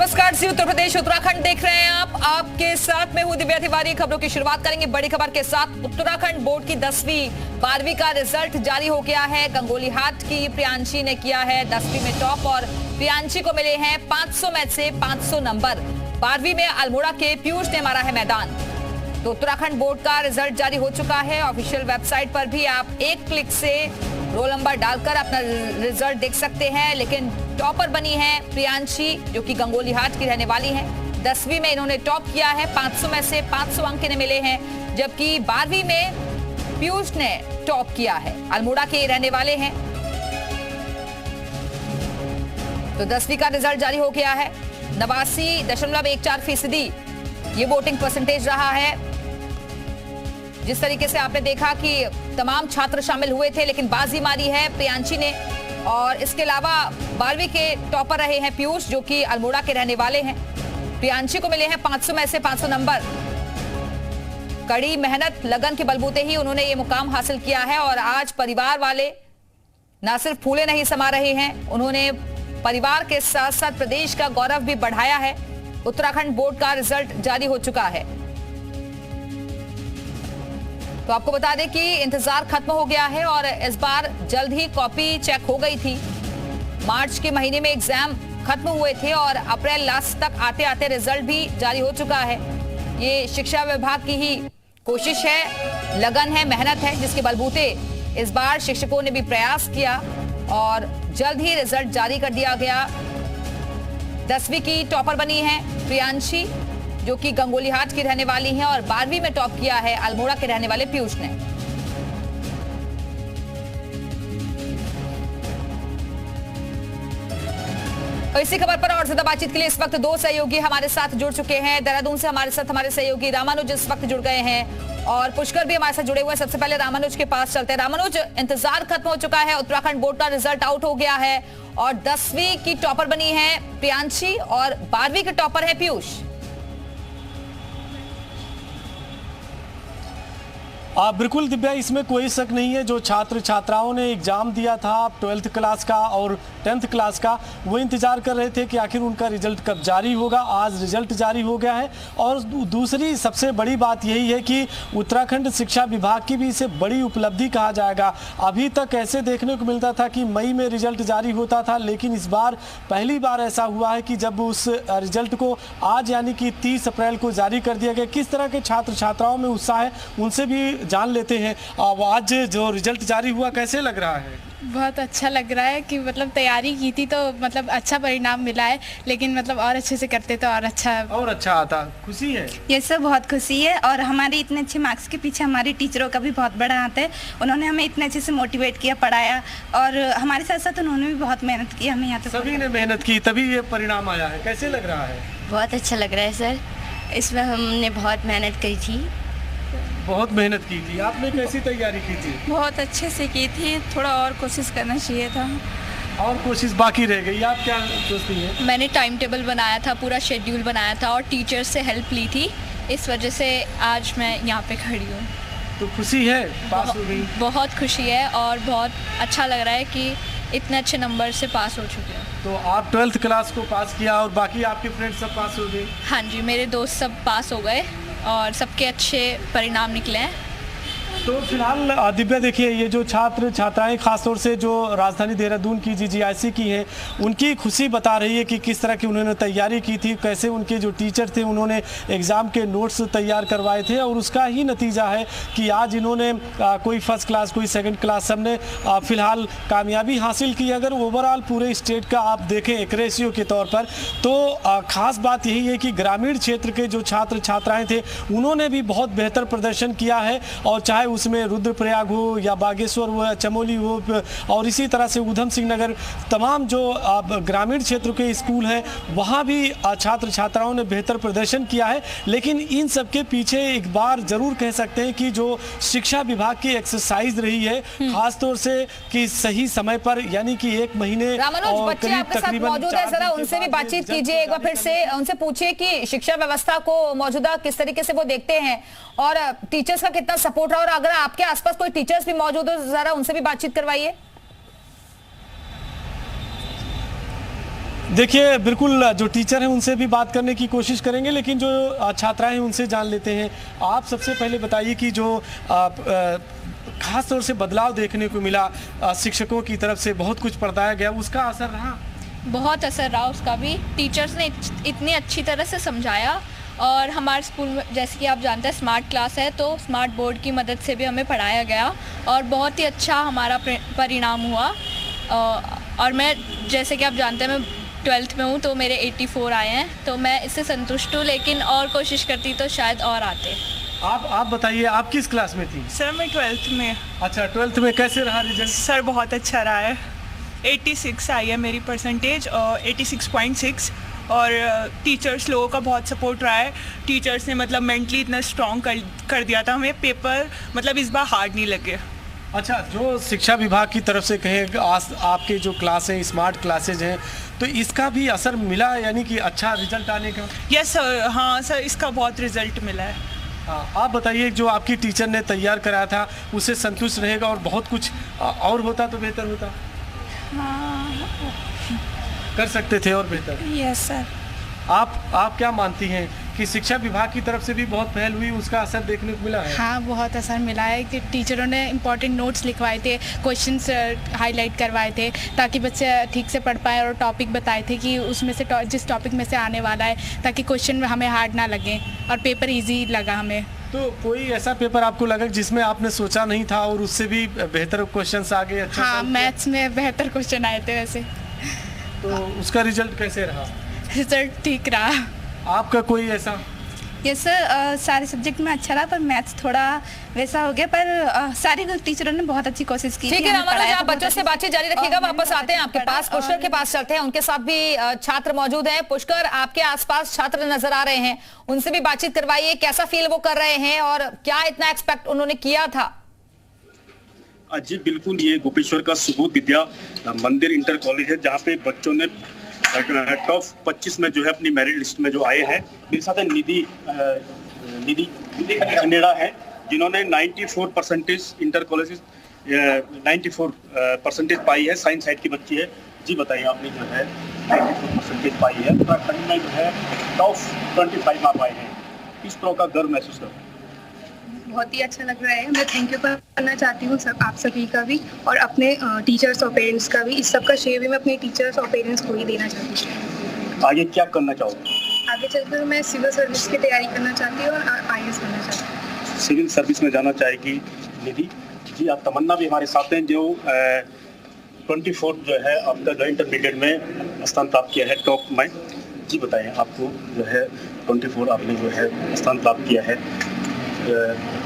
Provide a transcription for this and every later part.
नमस्कार जी, उत्तर प्रदेश उत्तराखंड देख रहे हैं आप। आपके साथ मैं हूं दिव्या तिवारी। खबरों की शुरुआत करेंगे बड़ी खबर के साथ। उत्तराखंड बोर्ड की 10वीं 12वीं का रिजल्ट जारी हो गया है। गंगोलीहाट की प्रियांशी ने किया है 10वीं में टॉप और प्रियांशी को मिले हैं 500 में से 500 नंबर। 12वीं में अल्मोड़ा के पीयूष ने मारा है मैदान। तो उत्तराखंड बोर्ड का रिजल्ट जारी हो चुका है। ऑफिशियल वेबसाइट पर भी आप एक क्लिक से रोल नंबर डालकर अपना रिजल्ट देख सकते हैं। लेकिन टॉपर बनी है प्रियांशी, जो कि गंगोलीहाट की रहने वाली हैं। 10वीं में इन्होंने टॉप किया है, 500 में से 500 अंक इन्हें मिले हैं। जबकि 12वीं में पीयूष ने टॉप किया है, अल्मोड़ा के रहने वाले हैं। तो 10वीं का रिजल्ट जारी हो गया है। 89.14% ये वोटिंग परसेंटेज रहा है। जिस तरीके से आपने देखा कि तमाम छात्र शामिल हुए थे, लेकिन बाजी मारी है प्रियांशी ने। और इसके अलावा 12वीं के टॉपर रहे हैं पीयूष, जो कि अल्मोड़ा के रहने वाले हैं। प्रियांशी को मिले हैं 500 में से 500 नंबर। कड़ी मेहनत लगन के बलबूते ही उन्होंने ये मुकाम हासिल किया है। और आज परिवार वाले न सिर्फ फूले नहीं समा रहे हैं, उन्होंने परिवार के साथ साथ प्रदेश का गौरव भी बढ़ाया है। उत्तराखंड बोर्ड का रिजल्ट जारी हो चुका है। तो आपको बता दें कि इंतजार खत्म हो गया है और इस बार जल्द ही कॉपी चेक हो गई थी। मार्च के महीने में एग्जाम खत्म हुए थे और अप्रैल लास्ट तक आते आते रिजल्ट भी जारी हो चुका है। ये शिक्षा विभाग की ही कोशिश है, लगन है, मेहनत है, जिसके बलबूते इस बार शिक्षकों ने भी प्रयास किया और जल्द ही रिजल्ट जारी कर दिया गया। 10वीं की टॉपर बनी है प्रियांशी, जो कि गंगोलीहाट की रहने वाली हैं। और 12वीं में टॉप किया है अल्मोड़ा के रहने वाले पीयूष ने। तो इसी खबर पर और ज्यादा बातचीत के लिए इस वक्त दो सहयोगी हमारे साथ जुड़ चुके हैं। देहरादून से हमारे साथ हमारे सहयोगी रामानुज इस वक्त जुड़ गए हैं और पुष्कर भी हमारे साथ जुड़े हुए हैं। सबसे पहले रामानुज के पास चलते हैं। रामानुज, इंतजार खत्म हो चुका है, उत्तराखंड बोर्ड का रिजल्ट आउट हो गया है और 10वीं की टॉपर बनी है प्रियांशी और 12वीं के टॉपर है पीयूष। बिल्कुल दिव्या, इसमें कोई शक नहीं है। जो छात्र छात्राओं ने एग्जाम दिया था 12th क्लास का और 10th क्लास का, वो इंतजार कर रहे थे कि आखिर उनका रिजल्ट कब जारी होगा। आज रिजल्ट जारी हो गया है। और दूसरी सबसे बड़ी बात यही है कि उत्तराखंड शिक्षा विभाग की भी इसे बड़ी उपलब्धि कहा जाएगा। अभी तक ऐसे देखने को मिलता था कि मई में रिजल्ट जारी होता था, लेकिन इस बार पहली बार ऐसा हुआ है कि जब उस रिजल्ट को आज यानी कि 30 अप्रैल को जारी कर दिया गया। किस तरह के छात्र छात्राओं में उत्साह है, उनसे भी जान लेते हैं। आज जो रिजल्ट जारी हुआ, कैसे लग रहा है? बहुत अच्छा लग रहा है कि मतलब तैयारी की थी तो मतलब अच्छा परिणाम मिला है, लेकिन मतलब और अच्छे से करते तो और अच्छा आता। खुशी है? ये सब बहुत खुशी है। और हमारे इतने अच्छे मार्क्स के पीछे हमारी टीचरों का भी बहुत बड़ा हाथ है। उन्होंने हमें इतने अच्छे से मोटिवेट किया, पढ़ाया और हमारे साथ साथ उन्होंने भी बहुत मेहनत की। हमें यहाँ तक सभी ने मेहनत की, तभी ये परिणाम आया है। कैसे लग रहा है? बहुत अच्छा लग रहा है सर। इसमें हमने बहुत मेहनत की थी। बहुत मेहनत की थी। आपने कैसी तैयारी की थी? बहुत अच्छे से की थी, थोड़ा और कोशिश करना चाहिए था। और कोशिश बाकी रह गई। आप क्या सोचती हैं? मैंने टाइम टेबल बनाया था, पूरा शेड्यूल बनाया था और टीचर्स से हेल्प ली थी। इस वजह से आज मैं यहाँ पे खड़ी हूँ। तो खुशी है? पास हो गई? बहुत खुशी है और बहुत अच्छा लग रहा है कि इतने अच्छे नंबर से पास हो चुके हैं। तो आप 12th क्लास को पास किया और बाकी आपके फ्रेंड्स सब पास हो गए? हाँ जी, मेरे दोस्त सब पास हो गए और सबके अच्छे परिणाम निकले हैं। तो फिलहाल दिव्या देखिए, ये जो छात्र छात्राएं खासतौर से जो राजधानी देहरादून की जीजीआईसी की हैं, उनकी खुशी बता रही है कि किस तरह की उन्होंने तैयारी की थी, कैसे उनके जो टीचर थे उन्होंने एग्ज़ाम के नोट्स तैयार करवाए थे और उसका ही नतीजा है कि आज इन्होंने कोई फर्स्ट क्लास, कोई सेकंड क्लास, सबने फिलहाल कामयाबी हासिल की। अगर ओवरऑल पूरे स्टेट का आप देखें एक रेशियो के तौर पर, तो ख़ास बात यही है कि ग्रामीण क्षेत्र के जो छात्र छात्राएँ थे उन्होंने भी बहुत बेहतर प्रदर्शन किया है। और चाहे उसमें रुद्रप्रयाग हो या बागेश्वर हो या चमोली हो और इसी तरह से ऊधम सिंह नगर, तमाम जो ग्रामीण क्षेत्र के स्कूल हैं वहाँ भी छात्र छात्राओं ने बेहतर प्रदर्शन किया है। लेकिन इन सब के पीछे एक बार जरूर कह सकते हैं कि जो शिक्षा विभाग की एक्सरसाइज रही है, खासतौर से कि सही समय पर यानी कि 1 महीने और बच्चे आपके साथ मौजूद है, जरा उनसे भी बातचीत कीजिए एक बार फिर से। उनसे पूछिए कि शिक्षा व्यवस्था को मौजूदा किस तरीके से वो देखते हैं और टीचर्स का कितना सपोर्ट रहा, और अगर आपके आसपास कोई टीचर्स भी मौजूद हो जरा उनसे भी बातचीत करवाइए। देखिए बिल्कुल जो टीचर हैं उनसे भी बात करने की कोशिश करेंगे, लेकिन जो छात्राएं हैं उनसे जान लेते हैं। आप सबसे पहले बताइए कि जो खास तौर से बदलाव देखने को मिला शिक्षकों की तरफ से, बहुत कुछ पढ़ाया गया, उसका असर रहा? बहुत असर रहा उसका भी। टीचर्स ने इतनी अच्छी तरह से समझाया और हमारे स्कूल में जैसे कि आप जानते हैं स्मार्ट क्लास है, तो स्मार्ट बोर्ड की मदद से भी हमें पढ़ाया गया और बहुत ही अच्छा हमारा परिणाम हुआ। और मैं जैसे कि आप जानते हैं मैं 12th में हूँ, तो मेरे 84 आए हैं, तो मैं इससे संतुष्ट हूँ, लेकिन और कोशिश करती तो शायद और आते। आप बताइए, आप किस क्लास में थी? सर मैं 12th में। अच्छा, 12th में कैसे रहा रिजल्ट? सर बहुत अच्छा रहा है, 86 आई है मेरी परसेंटेज, 86.6। और टीचर्स लोगों का बहुत सपोर्ट रहा है। टीचर्स ने मतलब मेंटली इतना स्ट्रॉन्ग कर दिया था, हमें पेपर मतलब इस बार हार्ड नहीं लगे। अच्छा, जो शिक्षा विभाग की तरफ से कहें आपके जो क्लास हैं स्मार्ट क्लासेज हैं, तो इसका भी असर मिला, यानी कि अच्छा रिजल्ट आने का? यस सर, हाँ सर, इसका बहुत रिजल्ट मिला है। हाँ, आप बताइए, जो आपकी टीचर ने तैयार कराया था उससे संतुष्ट रहेगा, और बहुत कुछ और होता तो बेहतर होता? हाँ, कर सकते थे और बेहतर? Yes sir. आप क्या मानती हैं कि शिक्षा विभाग की तरफ से भी बहुत पहल हुई, उसका असर देखने को मिला है? हाँ, बहुत असर मिला है कि टीचरों ने इम्पोर्टेंट नोट्स लिखवाए थे, क्वेश्चंस हाईलाइट करवाए थे, ताकि बच्चे ठीक से पढ़ पाए, और टॉपिक बताए थे कि उसमें से जिस टॉपिक में से आने वाला है, ताकि क्वेश्चन हमें हार्ड ना लगे और पेपर ईजी लगा हमें। तो कोई ऐसा पेपर आपको लगा जिसमें आपने सोचा नहीं था और उससे भी बेहतर क्वेश्चंस आ गए? अच्छा, हाँ, मैथ्स में बेहतर क्वेश्चन आए थे वैसे। तो उसका रिजल्ट कैसे रहा? रिजल्ट ठीक रहा। आपका कोई ऐसा? यस सर, सारे सब्जेक्ट में अच्छा रहा, पर मैथ्स थोड़ा वैसा हो गया, पर सारे टीचरों ने बहुत अच्छी कोशिश की। ठीक है रामानुज, आप बच्चों से बातचीत जारी रखिएगा, वापस आते हैं आपके पास, पुष्कर के पास चलते हैं, उनके साथ भी छात्र मौजूद हैं। पुष्कर, आपके आसपास छात्र नजर आ रहे हैं, उनसे भी बातचीत करवाइए, कैसा फील वो कर रहे हैं और क्या इतना एक्सपेक्ट उन्होंने किया था? जी बिल्कुल, ये गोपेश्वर का सुबोध विद्या मंदिर इंटर कॉलेज है, जहाँ पे बच्चों ने टॉप 25 में जो है अपनी मेरिट लिस्ट में जो आए हैं। मेरे साथ है निधि खनेड़ा है, जिन्होंने 94 परसेंटेज इंटर कॉलेज 94 परसेंटेज पाई है। साइंस साइड की बच्ची है। जी बताइए, आपने जो है 94 परसेंटेज पाई है, उत्तराखंड में जो है टॉप 25 आप आए हैं, किस तरह का गर्व महसूस करते हैं? बहुत ही अच्छा लग रहा है। मैं थैंक यू करना चाहती हूँ आप सभी का भी, और अपने टीचर्स और पेरेंट्स का भी। इस सब का श्रेय भी मैं अपने टीचर्स और पेरेंट्स को ही देना चाहती हूँ। आगे क्या करना चाहोगे? आगे चलकर मैं सिविल सर्विस की तैयारी करना चाहती हूँ और IAS बनना चाहती हूँ। सिविल सर्विस में जाना चाहेगी निधि जी। आप तमन्ना भी हमारे साथ हैं, जो 24 जो है आपका जो इंटरमीडिएट में स्थान प्राप्त किया है टॉप में। जी बताएं, आपको जो है 24 आपने जो है स्थान प्राप्त किया है,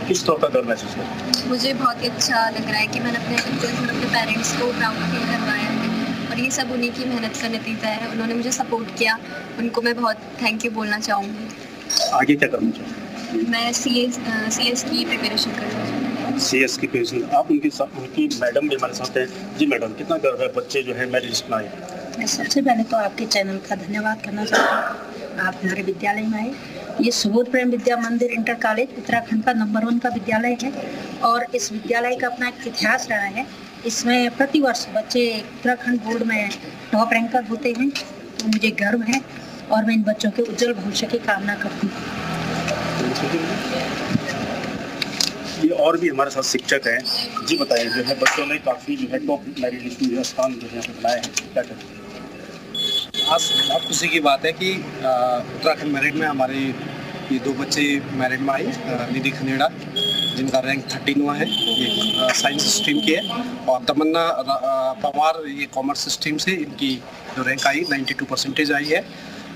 किस तरह का गर्व महसूस कर? मुझे बहुत ही अच्छा लग रहा है कि मैंने अपने टीचर्स और अपने पेरेंट्स को प्राउड फील करवाया है, और ये सब उन्हीं की मेहनत का नतीजा है। उन्होंने मुझे सपोर्ट किया, उनको मैं बहुत थैंक यू बोलना चाहूँगी। आगे क्या करना चाहूँगी? मैं CS की प्रिपरेशन करना चाहूँगी। CS की प्रिपरेशन। आप उनकी मैडम भी हमारे साथ हैं। जी मैडम, कितना गर्व है बच्चे जो है मेरिट लिस्ट में आए? मैं सबसे पहले तो आपके चैनल का धन्यवाद करना चाहती हूँ। आप हमारे विद्यालय में आए। ये सुबोध प्रेम विद्या मंदिर इंटर कॉलेज उत्तराखंड का नंबर 1 का विद्यालय है, और इस विद्यालय का अपना एक इतिहास रहा है। इसमें प्रतिवर्ष बच्चे उत्तराखंड बोर्ड में टॉप रैंकर होते हैं, तो मुझे गर्व है, और मैं इन बच्चों के उज्जवल भविष्य की कामना करती हूँ। ये और भी हमारे साथ शिक्षक हैं। जी बताइए, जो है बच्चों ने काफ़ी जो है टॉप मेरिट लिस्ट में स्थान जो है बनाए हैं, क्या कहते हैं? आज बहुत खुशी की बात है कि उत्तराखंड मेरिट में हमारे ये 2 बच्चे मेरिट में आए। निधि खनेड़ा, जिनका रैंक 13वां है, ये साइंस स्ट्रीम की है, और तमन्ना पवार, ये कॉमर्स स्ट्रीम से, इनकी जो रैंक आई 92 परसेंटेज आई है।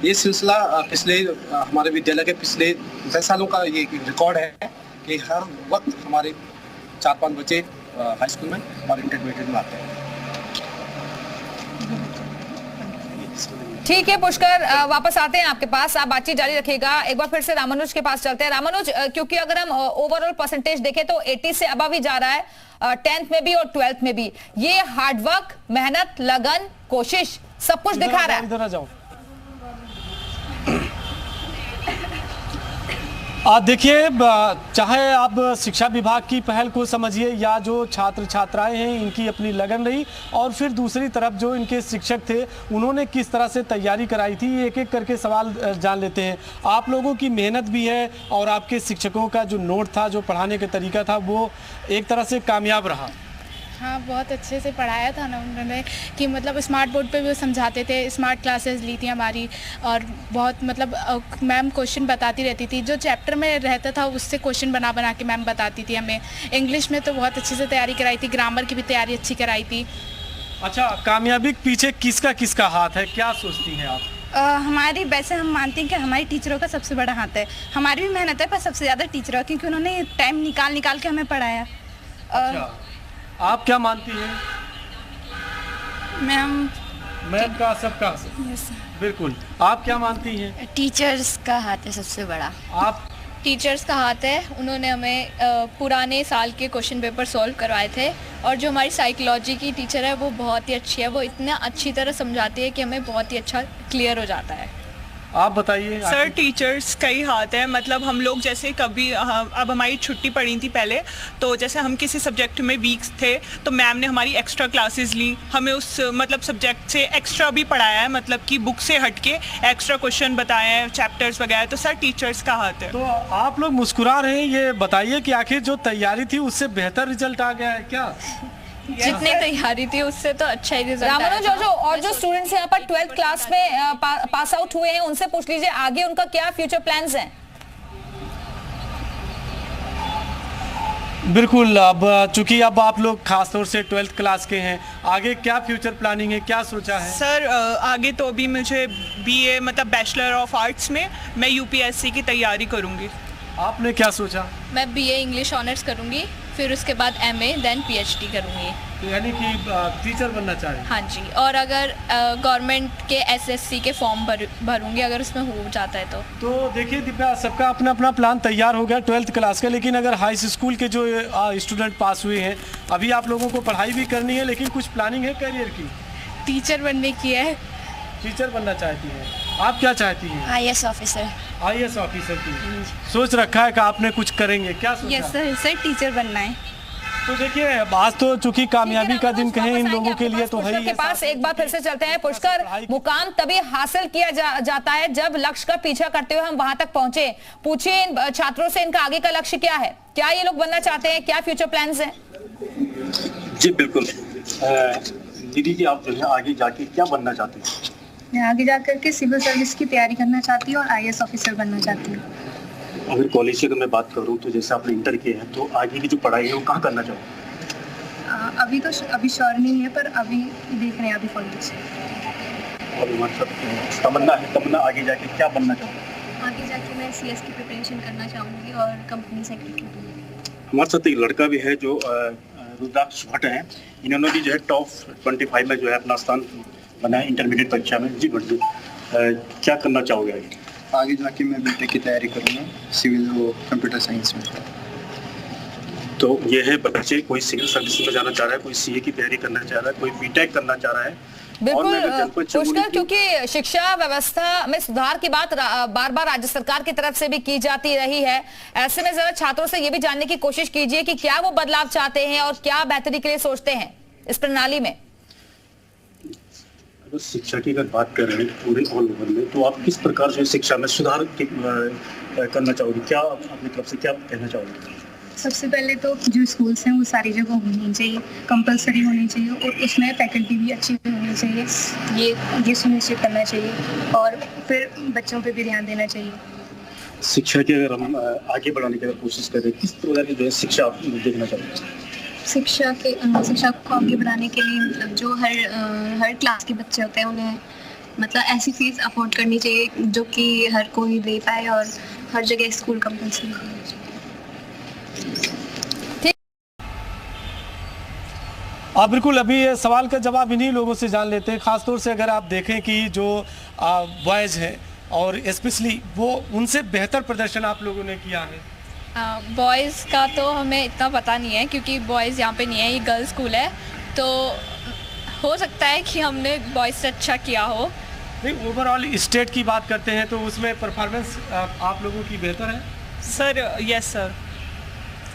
ये सिलसिला पिछले हमारे विद्यालय के पिछले 10 सालों का ये रिकॉर्ड है कि हर वक्त हमारे 4-5 बच्चे हाई स्कूल में और इंटरमीडिएट में आते हैं। ठीक है पुष्कर, वापस आते हैं आपके पास, आप बातचीत जारी रखिएगा। एक बार फिर से रामानुज के पास चलते हैं। रामानुज, क्योंकि अगर हम ओवरऑल परसेंटेज देखें तो 80 से अबव ही जा रहा है, 10th में भी और 12th में भी। ये हार्डवर्क, मेहनत, लगन, कोशिश सब कुछ दिखा रहा है। इधर आ जाओ। देखिए, चाहे आप शिक्षा विभाग की पहल को समझिए या जो छात्र छात्राएं हैं इनकी अपनी लगन रही, और फिर दूसरी तरफ जो इनके शिक्षक थे उन्होंने किस तरह से तैयारी कराई थी, एक एक करके सवाल जान लेते हैं। आप लोगों की मेहनत भी है और आपके शिक्षकों का जो नोट था, जो पढ़ाने का तरीका था, वो एक तरह से कामयाब रहा। हाँ, बहुत अच्छे से पढ़ाया था ना उन्होंने, कि मतलब स्मार्ट बोर्ड पे भी वो समझाते थे, स्मार्ट क्लासेस ली थी हमारी, और बहुत मतलब मैम क्वेश्चन बताती रहती थी, जो चैप्टर में रहता था उससे क्वेश्चन बना बना के मैम बताती थी हमें। इंग्लिश में तो बहुत अच्छे से तैयारी कराई थी, ग्रामर की भी तैयारी अच्छी कराई थी। अच्छा, कामयाबी के पीछे किसका किसका हाथ है, क्या सोचती हैं आप? हमारी, वैसे हम मानते हैं कि हमारी टीचरों का सबसे बड़ा हाथ है। हमारी भी मेहनत है, पर सबसे ज़्यादा टीचरों का, क्योंकि उन्होंने टाइम निकाल निकाल के हमें पढ़ाया। अच्छा, आप क्या मानती हैं? मैम का सबका बिल्कुल। आप क्या मानती हैं? टीचर्स का हाथ है सबसे बड़ा। आप? टीचर्स का हाथ है, उन्होंने हमें पुराने साल के क्वेश्चन पेपर सॉल्व करवाए थे, और जो हमारी साइकोलॉजी की टीचर है वो बहुत ही अच्छी है, वो इतना अच्छी तरह समझाती है कि हमें बहुत ही अच्छा क्लियर हो जाता है। आप बताइए। सर, टीचर्स का ही हाथ है, मतलब हम लोग जैसे कभी अब हमारी छुट्टी पड़ी थी पहले, तो जैसे हम किसी सब्जेक्ट में वीक थे तो मैम ने हमारी एक्स्ट्रा क्लासेस ली, हमें उस मतलब सब्जेक्ट से एक्स्ट्रा भी पढ़ाया है, मतलब कि बुक से हटके एक्स्ट्रा क्वेश्चन बताए हैं, चैप्टर्स वगैरह। तो सर, टीचर्स का हाथ है। तो आप लोग मुस्कुरा रहे हैं, ये बताइए कि आखिर जो तैयारी थी उससे बेहतर रिजल्ट आ गया है क्या? जितनी तैयारी थी उससे तो अच्छा ही रिजल्ट आया रामानुज, और जो स्टूडेंट्स यहाँ पर 12th क्लास में पास आउट हुए हैं, उनसे पूछ लीजिए आगे उनका क्या फ्यूचर प्लान्स हैं। बिल्कुल, अब चूंकि अब आप लोग खासतौर से 12th क्लास के हैं, आगे क्या फ्यूचर प्लानिंग है, क्या सोचा है? सर, आगे तो अभी मुझे BA मतलब बैचलर ऑफ आर्ट्स में मैं UPSC की तैयारी करूँगी। आपने क्या सोचा? मैं BA इंग्लिश ऑनर्स करूँगी, फिर उसके बाद MA देन PhD करूँगी। तो यानी कि टीचर बनना चाह रही हैं? हाँ जी, और अगर गवर्नमेंट के SSC के फॉर्म भरूँगी अगर उसमें हो जाता है तो देखिए दिव्या, सबका अपना अपना प्लान तैयार हो गया 12th क्लास का, लेकिन अगर हाई स्कूल के जो स्टूडेंट पास हुए हैं, अभी आप लोगों को पढ़ाई भी करनी है, लेकिन कुछ प्लानिंग है करियर की? टीचर बनने की है। टीचर बनना चाहती हैं। आप क्या चाहती हैं? IAS officer. IAS ऑफिसर की सोच रखा है कि आपने कुछ करेंगे, क्या सोचा? यस सर, टीचर बनना है। तो देखिए, आज तो चूंकि कामयाबी का दिन कहें इन लोगों के लिए तो है ही। के पास एक बार फिर से चलते हैं। पुष्कर, मुकाम तभी हासिल किया जाता है जब लक्ष्य का पीछा करते हुए हम वहां तक पहुंचे। पूछिए इन छात्रों से इनका आगे का लक्ष्य क्या है, क्या ये लोग बनना चाहते हैं, क्या फ्यूचर प्लान्स हैं? जी बिल्कुल, दीदी जी, आप जो है आगे जाके क्या बनना चाहते हैं? मैं आगे जाकर के सिविल सर्विस की तैयारी करना चाहती हूँ और IAS ऑफिसर बनना चाहती हूँ। अगर कॉलेज की अगर मैं बात करूँ तो जैसे आपने इंटर किया है, तो आगे की जो पढ़ाई है वो कहाँ करना चाहोगे? अभी श्योर नहीं है, पर अभी देख रहे हैं अभी कॉलेज। और मतलब तमन्ना आगे जाके क्या बनना चाहोगे? आगे जाके मैं CS की प्रिपरेशन करना चाहूँगी और कंपनी सेक्रेटरी। हमारे साथ एक लड़का भी है जो रुद्राक्ष भट्ट हैं, इन्होंने भी जो है टॉप 25 में जो है अपना स्थान बनाया इंटरमीडिएट परीक्षा में। जी भट्ट जी, क्या करना चाहोगे आगे? आगे जाके मैं BTech की तैयारी करूँगा, सिविल और कंप्यूटर साइंस में। तो ये है बच्चे, कोई सिविल सर्विस में जाना चाह रहा है, कोई CA की तैयारी करना चाह रहा है, कोई BTech करना चाह रहा है। बिल्कुल पुष्कर, क्योंकि शिक्षा व्यवस्था में सुधार की बात बार बार राज्य सरकार की तरफ से भी की जाती रही है, ऐसे में जरा छात्रों से ये भी जानने की कोशिश कीजिए कि क्या वो बदलाव चाहते हैं और क्या बेहतरी के लिए सोचते हैं इस प्रणाली में। अगर शिक्षा की अगर बात कर रहे हैं पूरे ऑल ओवर में, तो आप किस प्रकार से शिक्षा में सुधार करना चाहोगे, क्या अपनी तरफ से क्या कहना चाहोगे? सबसे पहले तो जो स्कूल्स हैं वो सारी जगह होनी चाहिए, कंपलसरी होनी चाहिए, और उसमें फैकल्टी भी अच्छी होनी चाहिए, ये सुनिश्चित करना चाहिए, और फिर बच्चों पे भी ध्यान देना चाहिए। शिक्षा की अगर हम आगे बढ़ाने की अगर कोशिश करें, किस प्रकार की जो है शिक्षा आप देखना चाहोगे? शिक्षा को आगे बढ़ाने के लिए मतलब जो हर क्लास के बच्चे होते हैं उन्हें मतलब ऐसी फीस अफोर्ड करनी चाहिए जो कि हर कोई दे पाए, और हर जगह स्कूल कंपलसरी होना चाहिए। बिल्कुल, अभी ये सवाल का जवाब इन्हीं लोगों से जान लेते हैं। खासतौर से अगर आप देखें कि जो बॉयज़ हैं और स्पेशली वो, उनसे बेहतर प्रदर्शन आप लोगों ने किया है। बॉयज़ का तो हमें इतना पता नहीं है क्योंकि बॉयज़ यहाँ पे नहीं है, ये गर्ल्स स्कूल है, तो हो सकता है कि हमने बॉयज़ से अच्छा किया हो। नहीं, ओवरऑल स्टेट की बात करते हैं तो उसमें परफॉर्मेंस आप लोगों की बेहतर है। Sir yes sir.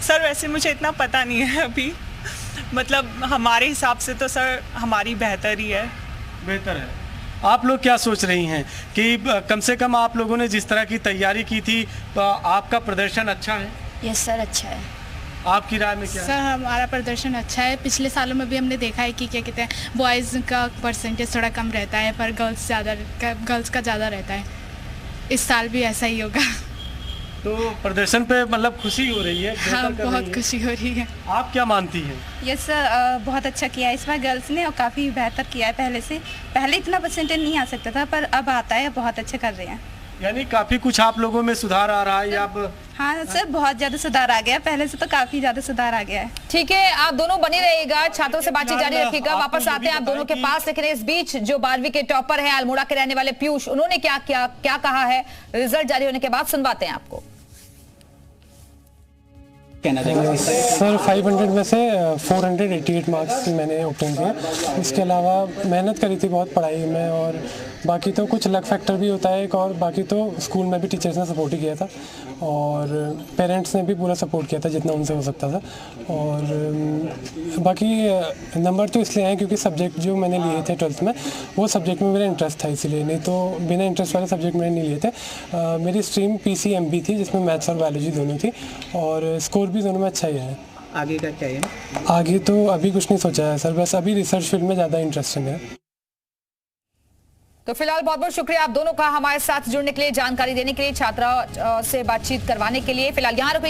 सर वैसे मुझे इतना पता नहीं है अभी, मतलब हमारे हिसाब से तो सर हमारी बेहतर ही है। बेहतर है। आप लोग क्या सोच रही हैं कि कम से कम आप लोगों ने जिस तरह की तैयारी की थी तो आपका प्रदर्शन अच्छा है? यस सर, अच्छा है। आपकी राय में क्या है? सर हमारा प्रदर्शन अच्छा है। पिछले सालों में भी हमने देखा है कि क्या कहते हैं बॉयज़ का परसेंटेज थोड़ा कम रहता है पर गर्ल्स का ज़्यादा रहता है। इस साल भी ऐसा ही होगा। तो प्रदर्शन पे मतलब खुशी हो रही है? हाँ, बहुत खुशी हो रही है। आप क्या मानती हैं? यस सर, बहुत अच्छा किया है इस बार गर्ल्स ने और काफ़ी बेहतर किया है पहले से। पहले इतना परसेंटेज नहीं आ सकता था पर अब आता है, बहुत अच्छा कर रहे हैं। यानी काफ़ी कुछ आप लोगों में सुधार आ रहा है या अब? हाँ सर, बहुत ज़्यादा सुधार आ गया, पहले से तो काफ़ी ज़्यादा सुधार आ गया है। ठीक है, आप दोनों बने रहिएगा, छात्रों से बातचीत जारी रखिएगा। वापस आते हैं आप दोनों के पास, लेकिन इस बीच जो 12वीं के टॉपर हैं अल्मोड़ा के रहने वाले पीयूष, उन्होंने क्या कहा है रिजल्ट जारी होने के बाद, सुनवाते हैं आपको। सर 500 में से 488 मार्क्स मैंने ऑब्टेन किए। इसके अलावा मेहनत करी थी बहुत पढ़ाई में, और बाकी तो कुछ लक फैक्टर भी होता है एक, और बाकी तो स्कूल में भी टीचर्स ने सपोर्ट ही किया था और पेरेंट्स ने भी पूरा सपोर्ट किया था जितना उनसे हो सकता था। और बाकी नंबर तो इसलिए आए क्योंकि सब्जेक्ट जो मैंने लिए थे 12th में वो सब्जेक्ट में मेरा इंटरेस्ट था, इसीलिए, नहीं तो बिना इंटरेस्ट वाले सब्जेक्ट मैंने नहीं लिए थे। मेरी स्ट्रीम PCMB थी जिसमें मैथ्स और बायोलॉजी दोनों थी, और स्कोर भी दोनों में अच्छा ही है। आगे का क्या है? आगे तो अभी कुछ नहीं सोचा है सर, बस अभी रिसर्च फील्ड में ज़्यादा इंटरेस्टिंग है। तो फिलहाल बहुत बहुत शुक्रिया आप दोनों का हमारे साथ जुड़ने के लिए, जानकारी देने के लिए, छात्रा से बातचीत करवाने के लिए। फिलहाल यहाँ रुकेंगे।